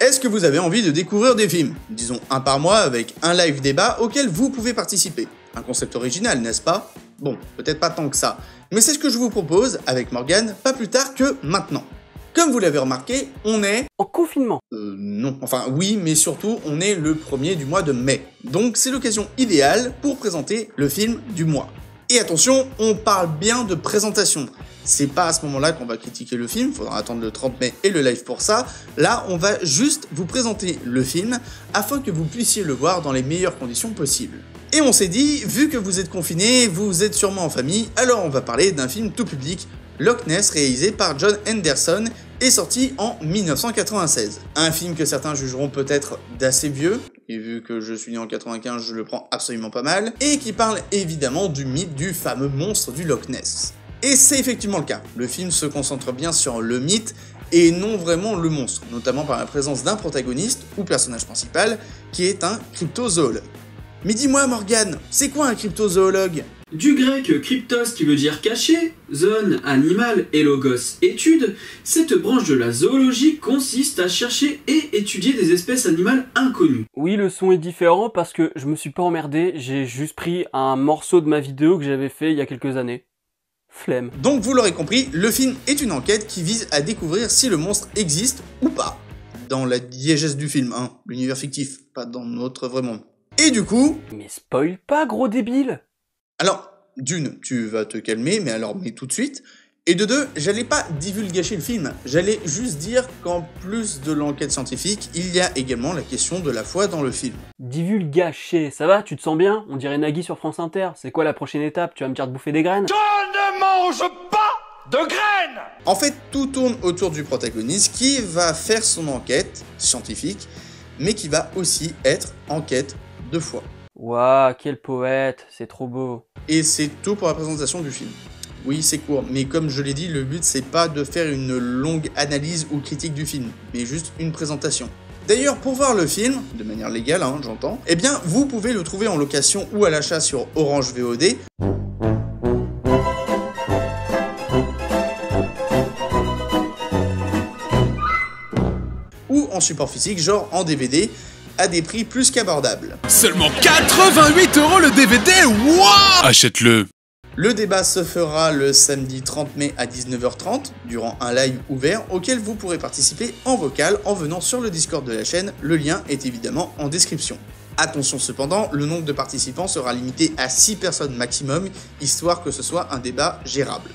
Est-ce que vous avez envie de découvrir des films? Disons un par mois avec un live débat auquel vous pouvez participer. Un concept original, n'est-ce pas? Bon, peut-être pas tant que ça, mais c'est ce que je vous propose avec Morgane pas plus tard que maintenant. Comme vous l'avez remarqué, on est... en confinement. Non, enfin oui, mais surtout on est le 1er du mois de mai. Donc c'est l'occasion idéale pour présenter le film du mois. Et attention, on parle bien de présentation. C'est pas à ce moment-là qu'on va critiquer le film, faudra attendre le 30 mai et le live pour ça. Là, on va juste vous présenter le film afin que vous puissiez le voir dans les meilleures conditions possibles. Et on s'est dit, vu que vous êtes confinés, vous êtes sûrement en famille, alors on va parler d'un film tout public, Loch Ness, réalisé par John Henderson et sorti en 1996. Un film que certains jugeront peut-être d'assez vieux, et vu que je suis né en 95, je le prends absolument pas mal, et qui parle évidemment du mythe du fameux monstre du Loch Ness. Et c'est effectivement le cas, le film se concentre bien sur le mythe et non vraiment le monstre, notamment par la présence d'un protagoniste ou personnage principal qui est un cryptozoologue. Mais dis-moi Morgane, c'est quoi un cryptozoologue? Du grec cryptos qui veut dire caché, zone, animal et logos, étude, cette branche de la zoologie consiste à chercher et étudier des espèces animales inconnues. Oui, le son est différent parce que je me suis pas emmerdé, j'ai juste pris un morceau de ma vidéo que j'avais fait il y a quelques années. Flemme. Donc vous l'aurez compris, le film est une enquête qui vise à découvrir si le monstre existe ou pas. Dans la diégèse du film, hein, l'univers fictif, pas dans notre vrai monde. Et du coup... Mais spoil pas, gros débile! Alors, d'une, tu vas te calmer, mais tout de suite. Et de deux, j'allais pas divulgacher le film, j'allais juste dire qu'en plus de l'enquête scientifique, il y a également la question de la foi dans le film. Divulgacher, ça va? Tu te sens bien? On dirait Nagui sur France Inter. C'est quoi la prochaine étape? Tu vas me dire de bouffer des graines? Je ne mange pas de graines! En fait, tout tourne autour du protagoniste qui va faire son enquête scientifique, mais qui va aussi être en quête de foi. Waouh, quel poète, c'est trop beau. Et c'est tout pour la présentation du film. Oui, c'est court, mais comme je l'ai dit, le but c'est pas de faire une longue analyse ou critique du film, mais juste une présentation. D'ailleurs, pour voir le film, de manière légale, hein, j'entends, eh bien, vous pouvez le trouver en location ou à l'achat sur Orange VOD. Ou en support physique, genre en DVD, à des prix plus qu'abordables. Seulement 88 € le DVD, wouah! Achète-le! Le débat se fera le samedi 30 mai à 19h30, durant un live ouvert auquel vous pourrez participer en vocal en venant sur le Discord de la chaîne, le lien est évidemment en description. Attention cependant, le nombre de participants sera limité à 6 personnes maximum, histoire que ce soit un débat gérable.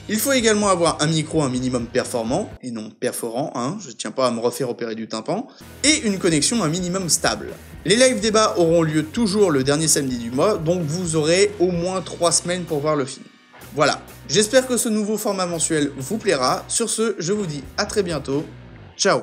Il faut également avoir un micro un minimum performant, et non perforant, hein, je tiens pas à me refaire opérer du tympan, et une connexion un minimum stable. Les live débats auront lieu toujours le dernier samedi du mois, donc vous aurez au moins 3 semaines pour voir le film. Voilà, j'espère que ce nouveau format mensuel vous plaira, sur ce, je vous dis à très bientôt, ciao!